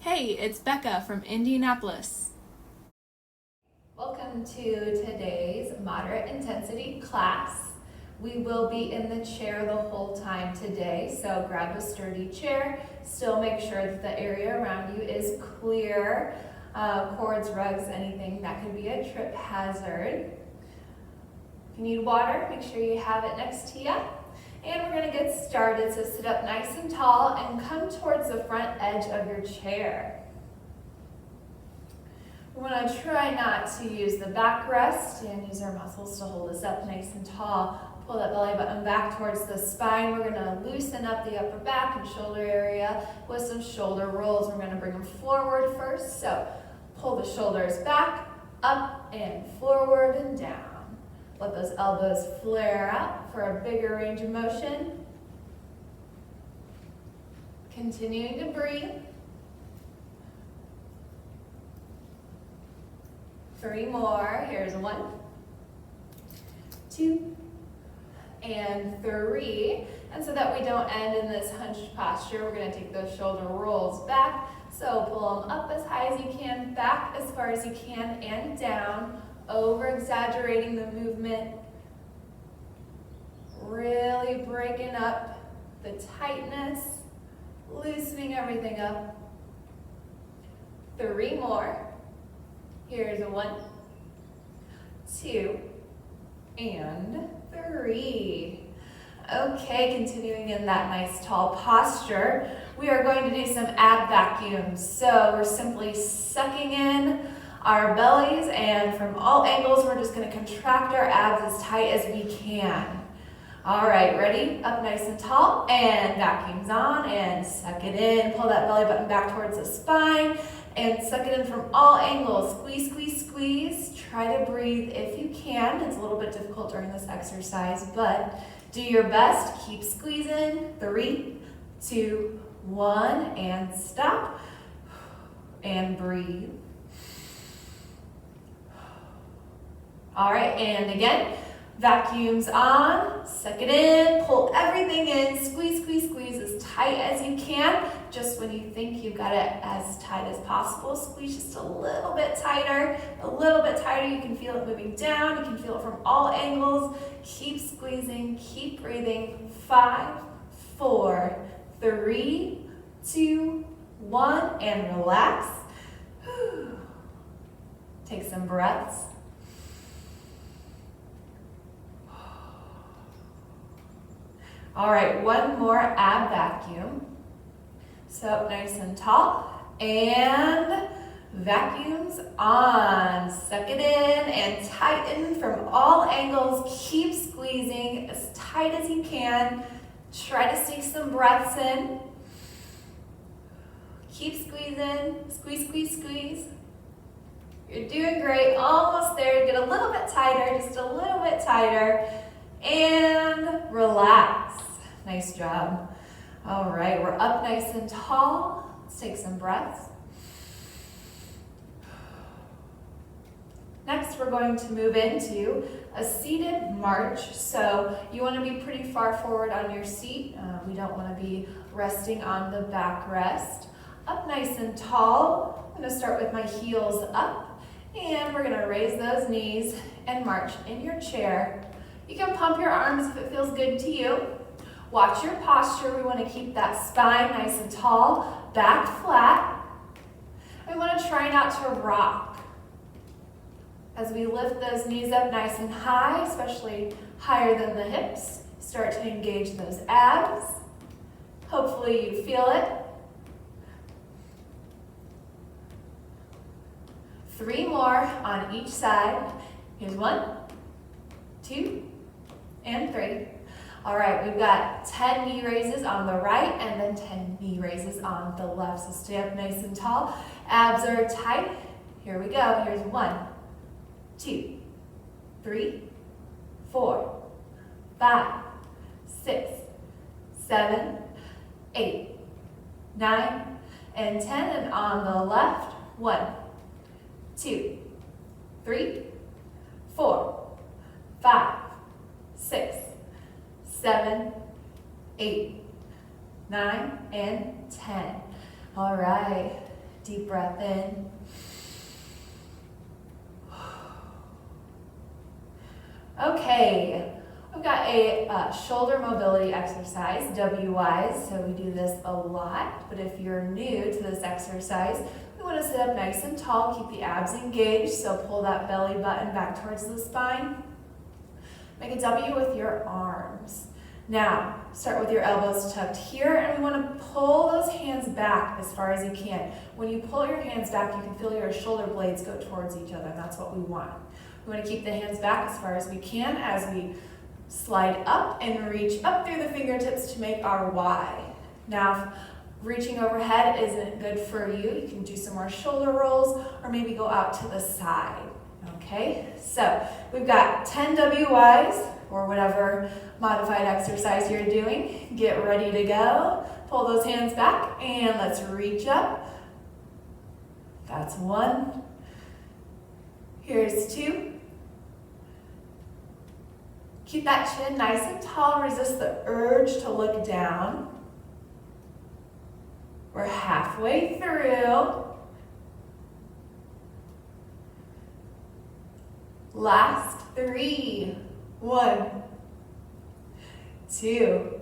Hey, it's Becca from Indianapolis. Welcome to today's moderate intensity class. We will be in the chair the whole time today, so grab a sturdy chair. Still make sure that the area around you is clear. Cords, rugs, anything that could be a trip hazard. If you need water, make sure you have it next to you. And we're going to get started, so sit up nice and tall and come towards the front edge of your chair. We want to try not to use the backrest and use our muscles to hold us up nice and tall. Pull that belly button back towards the spine. We're going to loosen up the upper back and shoulder area with some shoulder rolls. We're going to bring them forward first. So pull the shoulders back, up and forward and down. Let those elbows flare out for a bigger range of motion. Continuing to breathe. 3 more. Here's 1, 2, and 3. And so that we don't end in this hunched posture, we're going to take those shoulder rolls back. So pull them up as high as you can, back as far as you can, and down. Over-exaggerating the movement, really breaking up the tightness, loosening everything up. 3 more. Here's 1, 2, and 3. Okay, continuing in that nice tall posture, we are going to do some ab vacuums. So we're simply sucking in our bellies, and from all angles, we're just going to contract our abs as tight as we can. All right, ready? Up nice and tall, and vacuums on, and suck it in. Pull that belly button back towards the spine, and suck it in from all angles. Squeeze, squeeze, squeeze. Try to breathe if you can. It's a little bit difficult during this exercise, but do your best. Keep squeezing. 3, 2, 1, and stop, and breathe. All right, and again, vacuums on, suck it in, pull everything in, squeeze, squeeze, squeeze as tight as you can. Just when you think you've got it as tight as possible, squeeze just a little bit tighter, you can feel it moving down, you can feel it from all angles. Keep squeezing, keep breathing. 5, 4, 3, 2, 1, and relax. Take some breaths. All right, 1 more ab vacuum. So up nice and tall, and vacuums on. Suck it in and tighten from all angles. Keep squeezing as tight as you can. Try to take some breaths in. Keep squeezing, squeeze, squeeze, squeeze. You're doing great, almost there. Get a little bit tighter, just a little bit tighter, and relax. Nice job. All right, we're up nice and tall. Let's take some breaths. Next, we're going to move into a seated march. So you want to be pretty far forward on your seat. We don't want to be resting on the backrest. Up nice and tall. I'm going to start with my heels up, and we're going to raise those knees and march in your chair. You can pump your arms if it feels good to you. Watch your posture. We want to keep that spine nice and tall, back flat. We want to try not to rock. As we lift those knees up nice and high, especially higher than the hips, start to engage those abs. Hopefully you feel it. 3 more on each side. Here's 1, 2, and 3. All right, we've got 10 knee raises on the right and then 10 knee raises on the left. So stay up nice and tall. Abs are tight. Here we go. Here's 1, 2, 3, 4, 5, 6, 7, 8, 9, and 10. And on the left, 1, 2, 3, 4, 5, 6, 7, 8, 9, and 10. All right. Deep breath in. Okay, we've got a shoulder mobility exercise, WIs, so we do this a lot, but if you're new to this exercise, we want to sit up nice and tall, keep the abs engaged, so pull that belly button back towards the spine. Make a W with your arms. Now, start with your elbows tucked here, and we want to pull those hands back as far as you can. When you pull your hands back, you can feel your shoulder blades go towards each other, and that's what we want. We want to keep the hands back as far as we can as we slide up and reach up through the fingertips to make our Y. Now, if reaching overhead isn't good for you, you can do some more shoulder rolls or maybe go out to the side. Okay, so we've got 10 WIs or whatever modified exercise you're doing. Get ready to go. Pull those hands back and let's reach up. That's 1. Here's 2. Keep that chin nice and tall. Resist the urge to look down. We're halfway through. Last 3. 1, 2,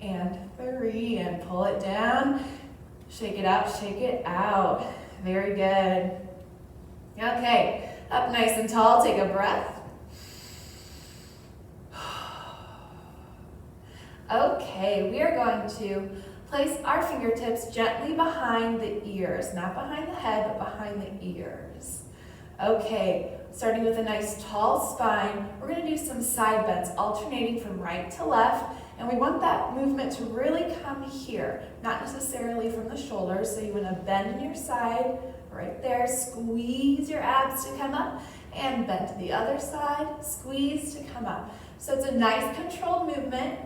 and 3. And pull it down. Shake it out, shake it out. Very good. Okay, up nice and tall. Take a breath. Okay, we are going to place our fingertips gently behind the ears, not behind the head, but behind the ears. Okay, starting with a nice tall spine, we're going to do some side bends, alternating from right to left, and we want that movement to really come here, not necessarily from the shoulders, so you want to bend in your side, right there, squeeze your abs to come up, and bend to the other side, squeeze to come up. So it's a nice controlled movement.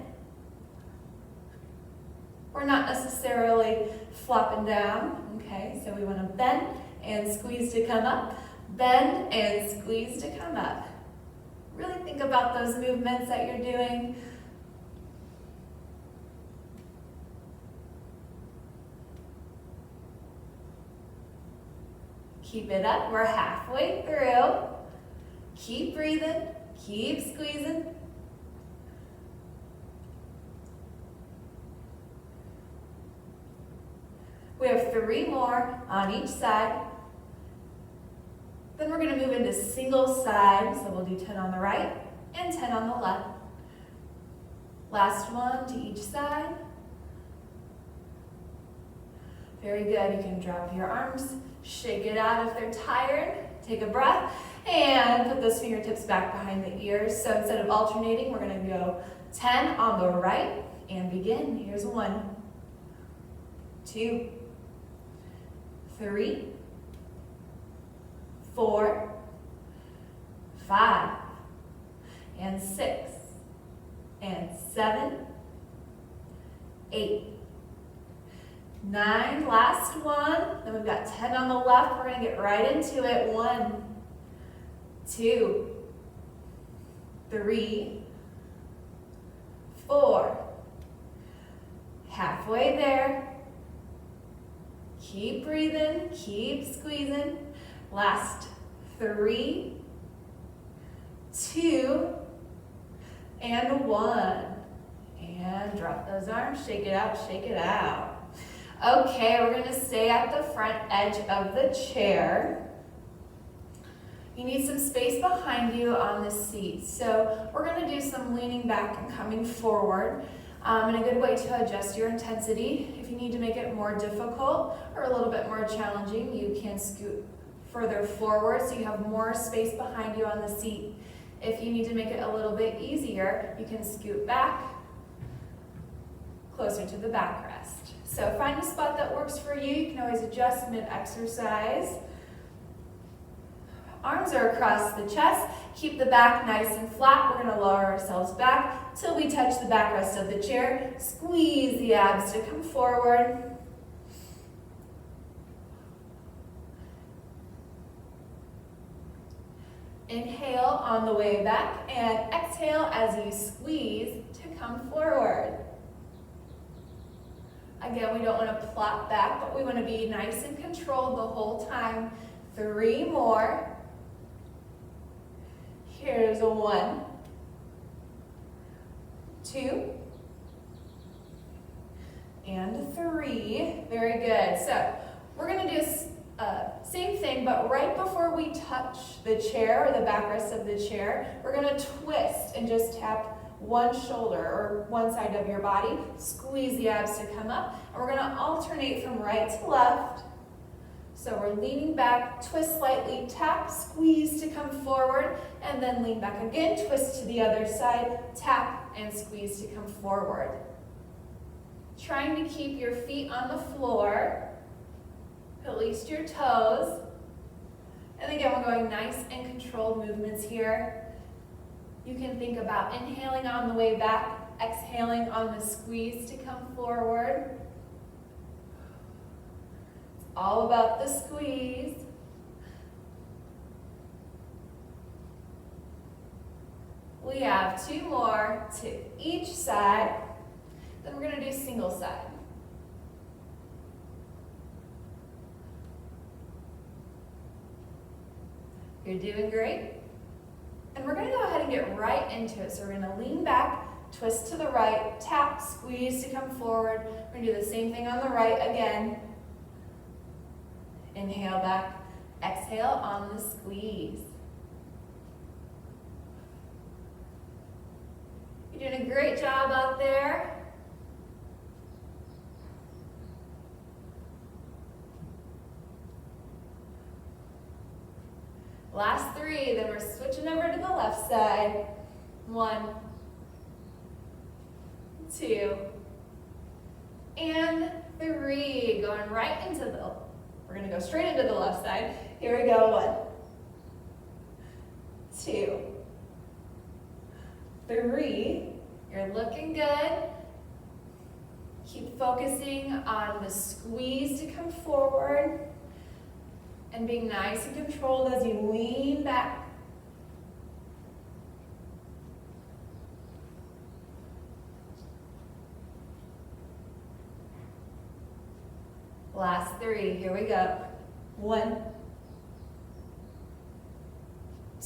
We're not necessarily flopping down, okay? So we want to bend and squeeze to come up, bend and squeeze to come up. Really think about those movements that you're doing. Keep it up, we're halfway through. Keep breathing, keep squeezing. We have 3 more on each side. Then we're going to move into single side, so we'll do 10 on the right and 10 on the left. Last one to each side. Very good. You can drop your arms, shake it out if they're tired. Take a breath and put those fingertips back behind the ears. So instead of alternating, we're going to go 10 on the right and begin. Here's 1, 2, 3, 4, 5, and 6, and 7, 8, 9, last one. Then we've got 10 on the left. We're going to get right into it. 1, 2, 3, 4, halfway there. Keep breathing, keep squeezing. Last 3, 2, and 1. And drop those arms, shake it out, shake it out. Okay, we're going to stay at the front edge of the chair. You need some space behind you on the seat. So we're going to do some leaning back and coming forward. And a good way to adjust your intensity, if you need to make it more difficult or a little bit more challenging, you can scoot further forward so you have more space behind you on the seat. If you need to make it a little bit easier, you can scoot back closer to the backrest. So find a spot that works for you. You can always adjust mid-exercise. Arms are across the chest. Keep the back nice and flat. We're going to lower ourselves back till we touch the backrest of the chair. Squeeze the abs to come forward. Inhale on the way back and exhale as you squeeze to come forward. Again, idea. We don't want to plop back, but we want to be nice and controlled the whole time. 3 more. Here's a 1, 2, and 3. Very good. So we're going to do same thing, but right before we touch the chair or the backrest of the chair, we're going to twist and just tap one shoulder or one side of your body. Squeeze the abs to come up, and we're going to alternate from right to left. So we're leaning back, twist slightly, tap, squeeze to come forward, and then lean back again, twist to the other side, tap, and squeeze to come forward. Trying to keep your feet on the floor, at least your toes. And again, we're going nice and controlled movements here. You can think about inhaling on the way back, exhaling on the squeeze to come forward. It's all about the squeeze. We have 2 more to each side. Then we're going to do single side. You're doing great. And we're going to go ahead and get right into it. So we're going to lean back, twist to the right, tap, squeeze to come forward. We're going to do the same thing on the right again. Inhale back, exhale on the squeeze. You're doing a great job out there. Last 3, then we're switching over to the left side. 1, 2, and 3. Going right into we're going to go straight into the left side. Here we go. 1, 2, 3. You're looking good. Keep focusing on the squeeze to come forward. And being nice and controlled as you lean back. Last 3, here we go. 1,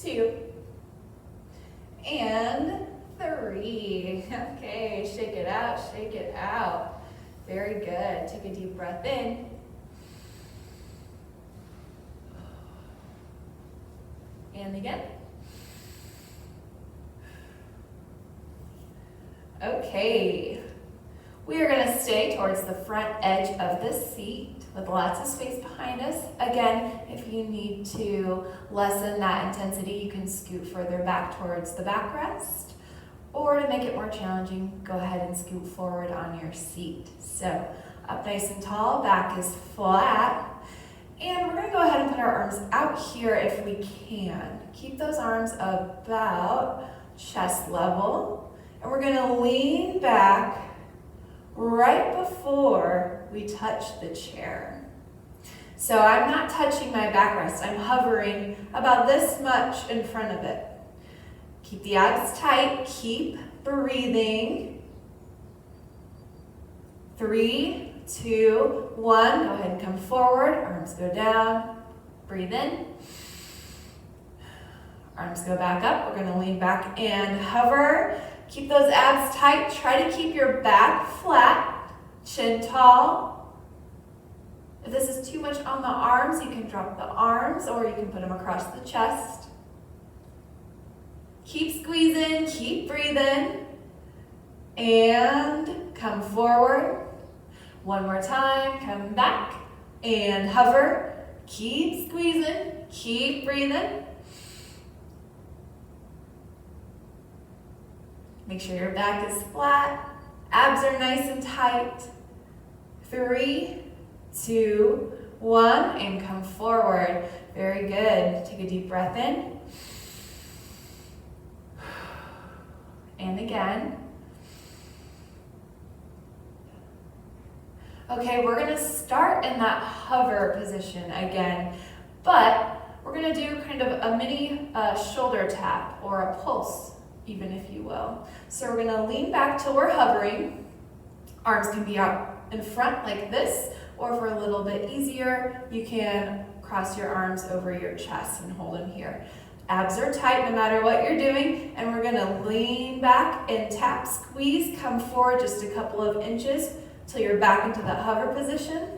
2, and 3. Okay, shake it out, shake it out. Very good. Take a deep breath in. And again. Okay. We are going to stay towards the front edge of the seat with lots of space behind us. Again, if you need to lessen that intensity, you can scoot further back towards the backrest. Or to make it more challenging, go ahead and scoot forward on your seat. So up nice and tall, back is flat. And we're going to go ahead and put our arms out here if we can. Keep those arms about chest level. And we're going to lean back right before we touch the chair. So I'm not touching my backrest. I'm hovering about this much in front of it. Keep the abs tight. Keep breathing. 3, 2, 1. Go ahead and come forward. Arms go down. Breathe in. Arms go back up. We're going to lean back and hover. Keep those abs tight. Try to keep your back flat. Chin tall. If this is too much on the arms, you can drop the arms or you can put them across the chest. Keep squeezing. Keep breathing. And come forward. One more time, come back and hover. Keep squeezing, keep breathing. Make sure your back is flat, abs are nice and tight. 3, 2, 1, and come forward. Very good. Take a deep breath in. And again. Okay, we're going to start in that hover position again, but we're going to do kind of a mini shoulder tap or a pulse, even if you will. So we're going to lean back till we're hovering. Arms can be out in front like this, or for a little bit easier, you can cross your arms over your chest and hold them here. Abs are tight no matter what you're doing, and we're gonna lean back and tap, squeeze, come forward just a couple of inches till you're back into that hover position.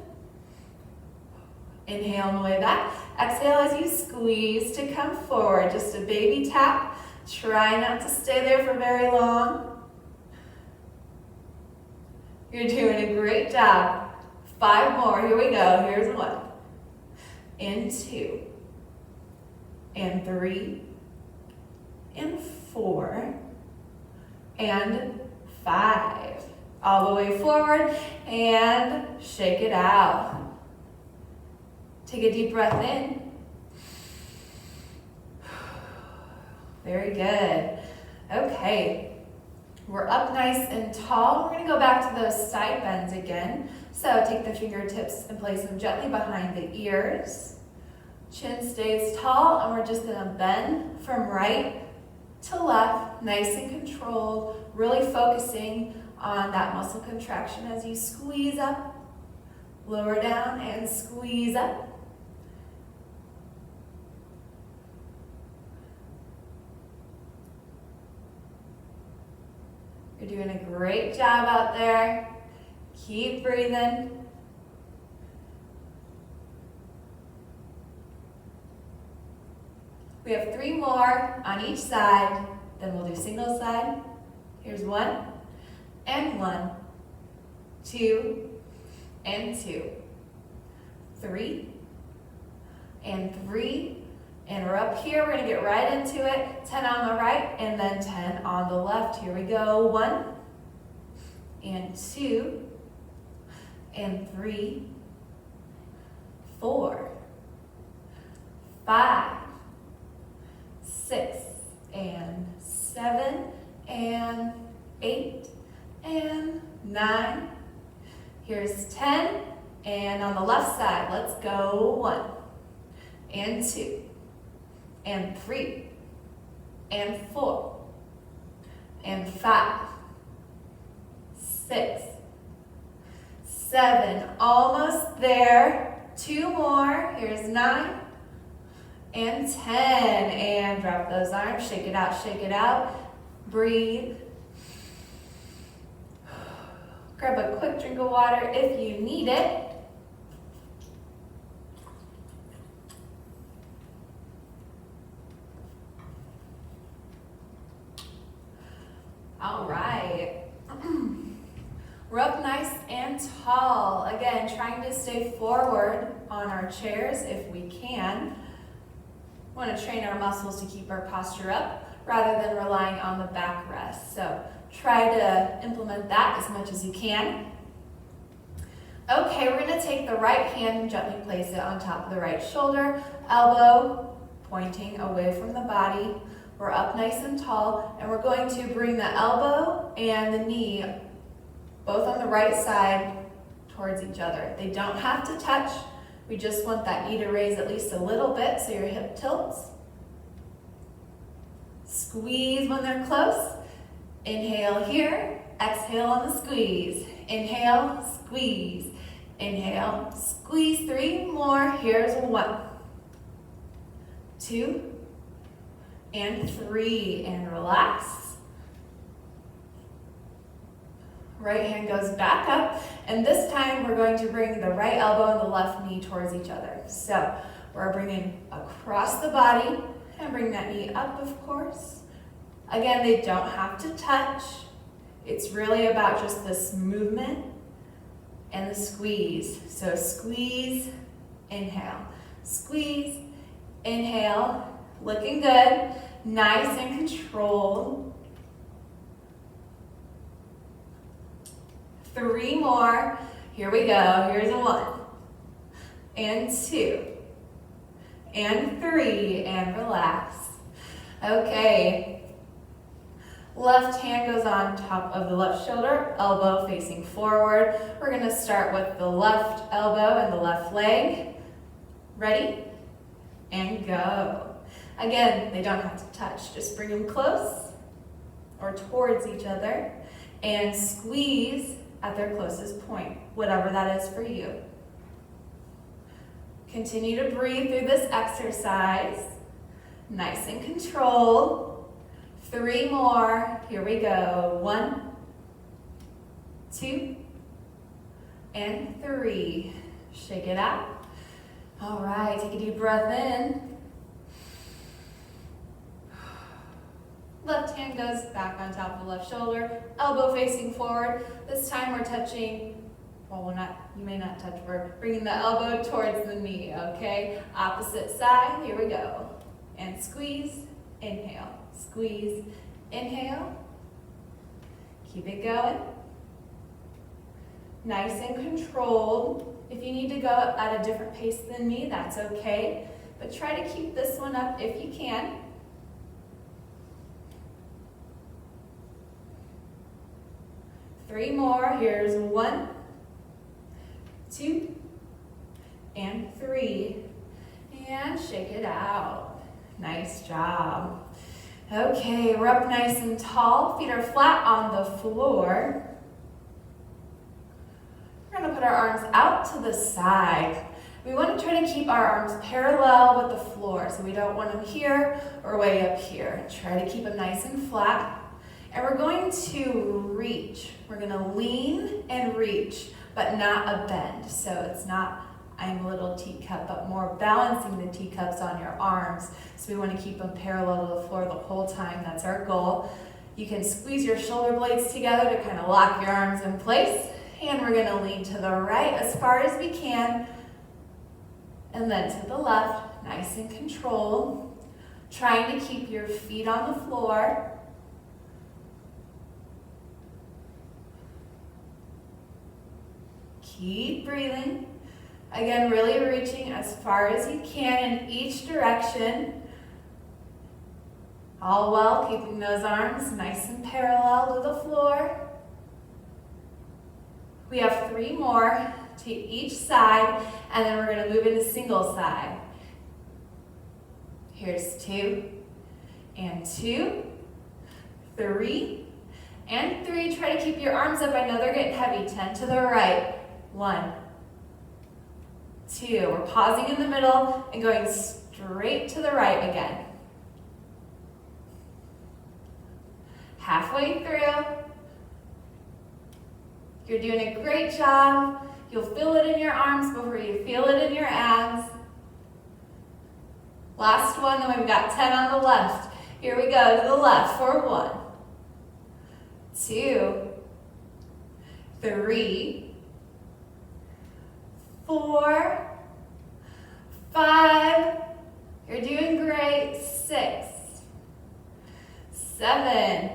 Inhale on the way back. Exhale as you squeeze to come forward. Just a baby tap. Try not to stay there for very long. You're doing a great job. 5 more. Here we go. Here's 1. And 2. And 3. And 4. And 5. All the way forward and shake it out. Take a deep breath in. Very good. Okay, we're up nice and tall. We're gonna go back to those side bends again. So take the fingertips and place them gently behind the ears. Chin stays tall, and we're just gonna bend from right to left, nice and controlled, really focusing on that muscle contraction as you squeeze up, lower down, and squeeze up. You're doing a great job out there. Keep breathing. We have 3 more on each side, then we'll do single side. Here's 1, and 1, 2, and 2, 3, and 3, and we're up here. We're gonna get right into it. 10 on the right, and then 10 on the left. Here we go. 1, and 2, and 3, 4, 5, 6, and 7, and 8, and 9. Here's 10, and on the left side, let's go. 1, and 2, and 3, and 4, and 5, 6, 7, almost there. 2 more. Here's 9, and 10, and drop those arms. Shake it out, shake it out. Breathe. Grab a quick drink of water if you need it. All right. We're up nice and tall. Again, trying to stay forward on our chairs if we can. We want to train our muscles to keep our posture up rather than relying on the backrest. So try to implement that as much as you can. Okay, we're going to take the right hand and gently place it on top of the right shoulder, elbow pointing away from the body. We're up nice and tall, and we're going to bring the elbow and the knee both on the right side towards each other. They don't have to touch. We just want that knee to raise at least a little bit so your hip tilts. Squeeze when they're close. Inhale here, exhale on the squeeze. Inhale, squeeze. Inhale, squeeze. 3 more. Here's 1, 2, and 3, and relax. Right hand goes back up, and this time we're going to bring the right elbow and the left knee towards each other. So we're bringing across the body and bring that knee up, of course. Again, they don't have to touch. It's really about just this movement and the squeeze. So squeeze, inhale, squeeze, inhale. Looking good, nice and controlled. 3 more. Here we go. Here's 1, and 2, and 3, and relax. Okay. Left hand goes on top of the left shoulder, elbow facing forward. We're going to start with the left elbow and the left leg. Ready? And go. Again, they don't have to touch. Just bring them close or towards each other and squeeze at their closest point, whatever that is for you. Continue to breathe through this exercise. Nice and controlled. 3 more. Here we go. 1, 2, and 3. Shake it out. All right, take a deep breath in. Left hand goes back on top of the left shoulder, elbow facing forward. This time we're touching, well, you may not touch, we're bringing the elbow towards the knee, okay? Opposite side, here we go. And squeeze, inhale, squeeze, inhale. Keep it going. Nice and controlled. If you need to go at a different pace than me, that's okay. But try to keep this one up if you can. Three more. Here's 1, 2, and 3. And shake it out. Nice job. Okay, we're up nice and tall. Feet are flat on the floor. We're going to put our arms out to the side. We want to try to keep our arms parallel with the floor, so we don't want them here or way up here. Try to keep them nice and flat. And we're going to reach. We're going to lean and reach, but not a bend. So it's not I'm a little teacup, but more balancing the teacups on your arms. So we want to keep them parallel to the floor the whole time. That's our goal. You can squeeze your shoulder blades together to kind of lock your arms in place. And we're going to lean to the right as far as we can. And then to the left, nice and controlled. Trying to keep your feet on the floor. Keep breathing. Again, really reaching as far as you can in each direction. All while keeping those arms nice and parallel to the floor. We have 3 more to each side, and then we're going to move into single side. Here's 2, and 2, 3, and 3. Try to keep your arms up. I know they're getting heavy. 10 to the right. 1, 2. We're pausing in the middle and going straight to the right again. Halfway through. You're doing a great job. You'll feel it in your arms before you feel it in your abs. Last one, then we've got 10 on the left. Here we go to the left for 1, 2, 3, 4, 5, you're doing great, 6, 7,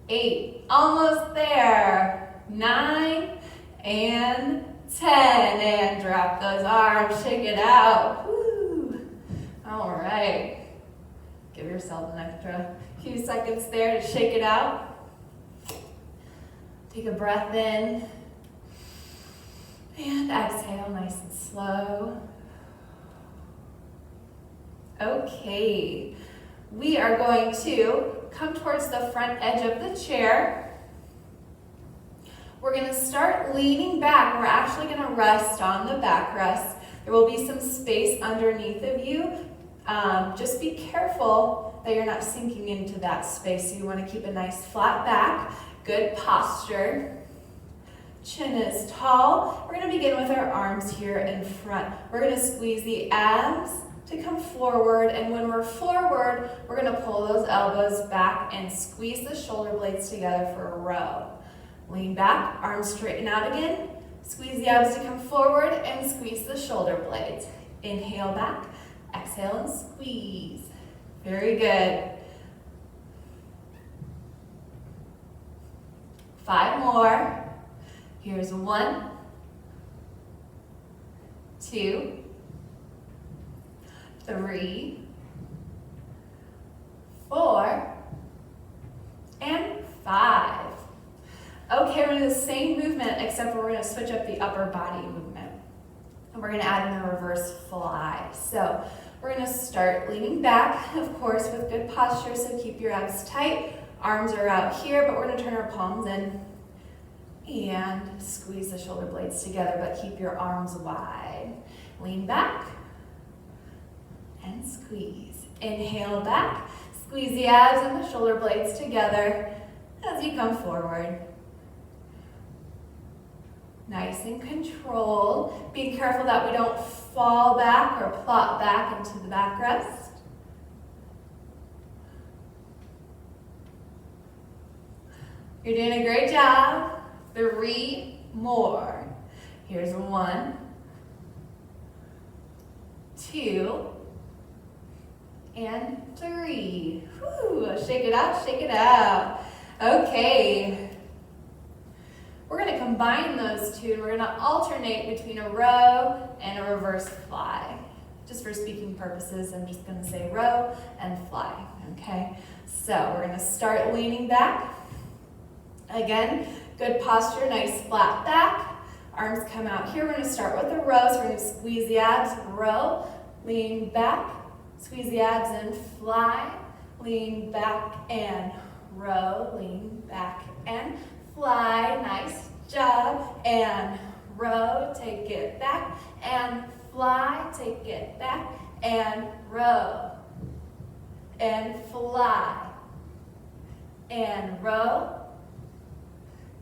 8, almost there, 9, and 10, and drop those arms, shake it out, woo. All right, give yourself an extra few seconds there to shake it out. Take a breath in. And exhale nice and slow. Okay, we are going to come towards the front edge of the chair. We're going to start leaning back. We're actually going to rest on the backrest. There will be some space underneath of you. Just be careful that you're not sinking into that space. So you want to keep a nice flat back, good posture. Chin is tall. We're going to begin with our arms here in front. We're going to squeeze the abs to come forward, and when we're forward, we're going to pull those elbows back and squeeze the shoulder blades together for a row. Lean back, arms straighten out again. Squeeze the abs to come forward and squeeze the shoulder blades. Inhale back, exhale and squeeze. Very good. 5 more. Here's 1, 2, 3, 4, and 5. Okay, we're going to do the same movement, except we're going to switch up the upper body movement. And we're going to add in a reverse fly. So we're going to start leaning back, of course, with good posture, so keep your abs tight. Arms are out here, but we're going to turn our palms in. And squeeze the shoulder blades together, but keep your arms wide. Lean back and squeeze. Inhale back, squeeze the abs and the shoulder blades together as you come forward. Nice and controlled. Be careful that we don't fall back or plop back into the backrest. You're doing a great job. 3 more. Here's 1, 2, and 3. Whew, shake it out, shake it out. Okay. We're going to combine those two, and we're going to alternate between a row and a reverse fly. Just for speaking purposes, I'm just going to say row and fly, okay? So we're going to start leaning back. Again, good posture, nice flat back. Arms come out here. We're going to start with a row, so we're going to squeeze the abs, row, lean back, squeeze the abs and fly, lean back and row, lean back and fly, nice job, and row, take it back, and fly, take it back, and row, and fly, and row,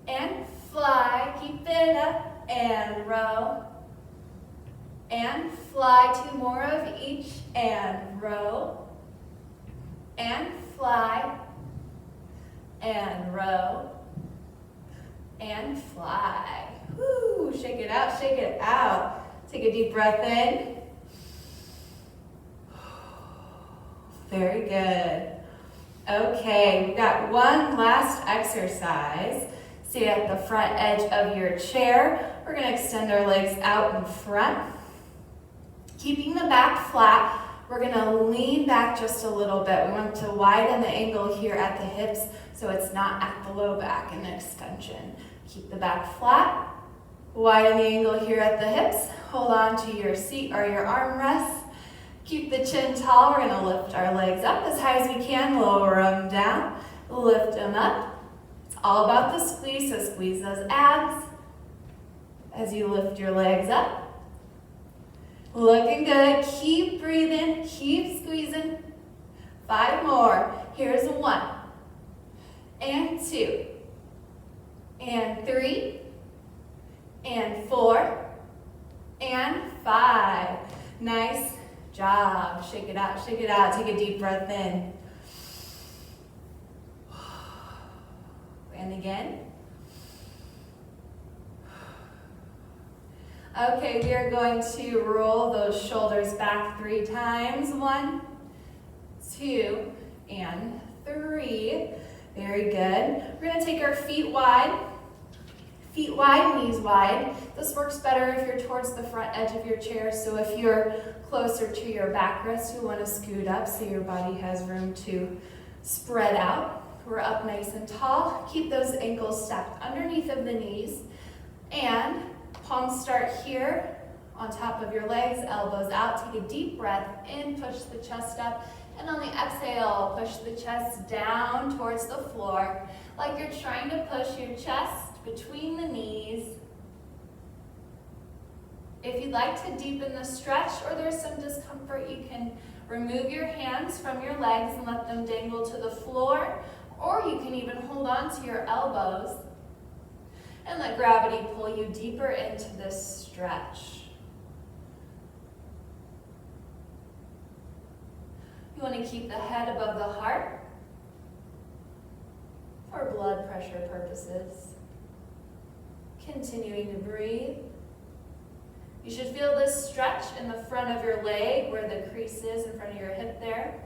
and fly, keep it up, and row, and fly, 2 more of each, and row, and fly, and row, and fly. Woo, shake it out, shake it out. Take a deep breath in. Very good. Okay, we've got one last exercise. Stay at the front edge of your chair. We're going to extend our legs out in front. Keeping the back flat, we're going to lean back just a little bit. We want to widen the angle here at the hips so it's not at the low back in extension. Keep the back flat. Widen the angle here at the hips. Hold on to your seat or your armrest. Keep the chin tall. We're going to lift our legs up as high as we can. Lower them down. Lift them up. It's all about the squeeze, so squeeze those abs as you lift your legs up. Looking good. Keep breathing. Keep squeezing. 5 more. Here's 1, and 2, and 3, and 4, and 5. Nice job. Shake it out, shake it out. Take a deep breath in. And again. Okay, we are going to roll those shoulders back 3 times. 1, 2, and 3. Very good. We're going to take our feet wide. Feet wide, knees wide. This works better if you're towards the front edge of your chair. So if you're closer to your backrest, you want to scoot up so your body has room to spread out. We're up nice and tall. Keep those ankles stacked underneath of the knees. And palms start here on top of your legs, elbows out. Take a deep breath in, push the chest up. And on the exhale, push the chest down towards the floor, like you're trying to push your chest between the knees. If you'd like to deepen the stretch or there's some discomfort, you can remove your hands from your legs and let them dangle to the floor, or you can even hold on to your elbows and let gravity pull you deeper into this stretch. You want to keep the head above the heart for blood pressure purposes. Continuing to breathe. You should feel this stretch in the front of your leg where the crease is in front of your hip there.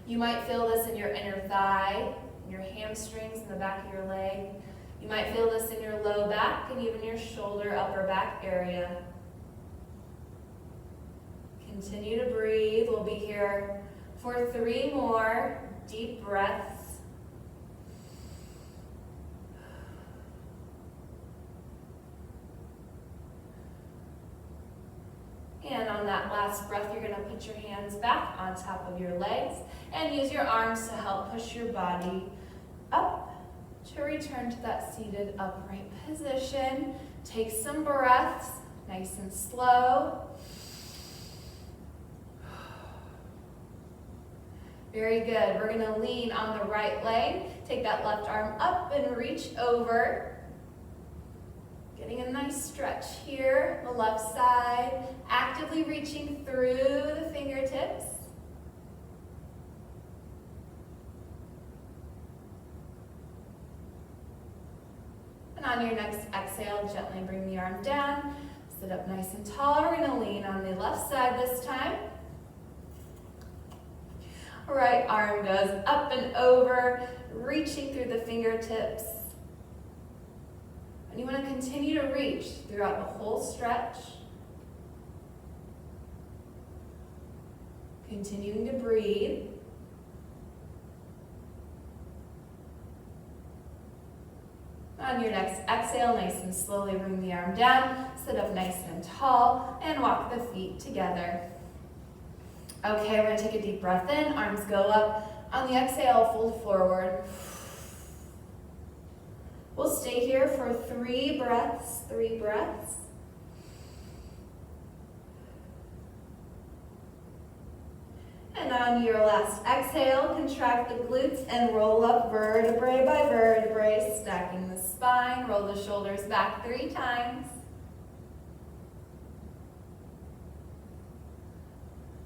You might feel this in your inner thigh, in your hamstrings, in the back of your leg. You might feel this in your low back and even your shoulder, upper back area. Continue to breathe. We'll be here for 3 more deep breaths. And on that last breath, you're going to put your hands back on top of your legs and use your arms to help push your body up, to return to that seated upright position. Take some breaths, nice and slow. Very good. We're going to lean on the right leg. Take that left arm up and reach over. Getting a nice stretch here, the left side. Actively reaching through the fingertips. And on your next exhale, gently bring the arm down. Sit up nice and tall. We're going to lean on the left side this time. Right arm goes up and over, reaching through the fingertips. And you want to continue to reach throughout the whole stretch. Continuing to breathe. On your next exhale, nice and slowly bring the arm down, sit up nice and tall, and walk the feet together. Okay, we're going to take a deep breath in, arms go up. On the exhale, fold forward. We'll stay here for 3 breaths, 3 breaths. And on your last exhale, contract the glutes and roll up vertebrae by vertebrae, stacking the spine. Roll the shoulders back 3 times.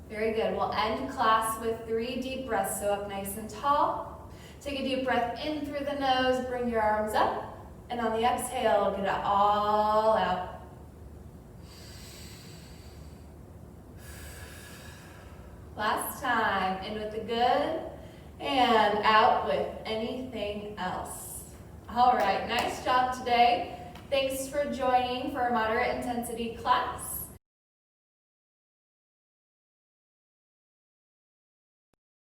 Very good. We'll end class with 3 deep breaths. So up nice and tall. Take a deep breath in through the nose. Bring your arms up. And on the exhale, get it all out. Last time. In with the good. And out with anything else. All right. Nice job today. Thanks for joining for a moderate intensity class.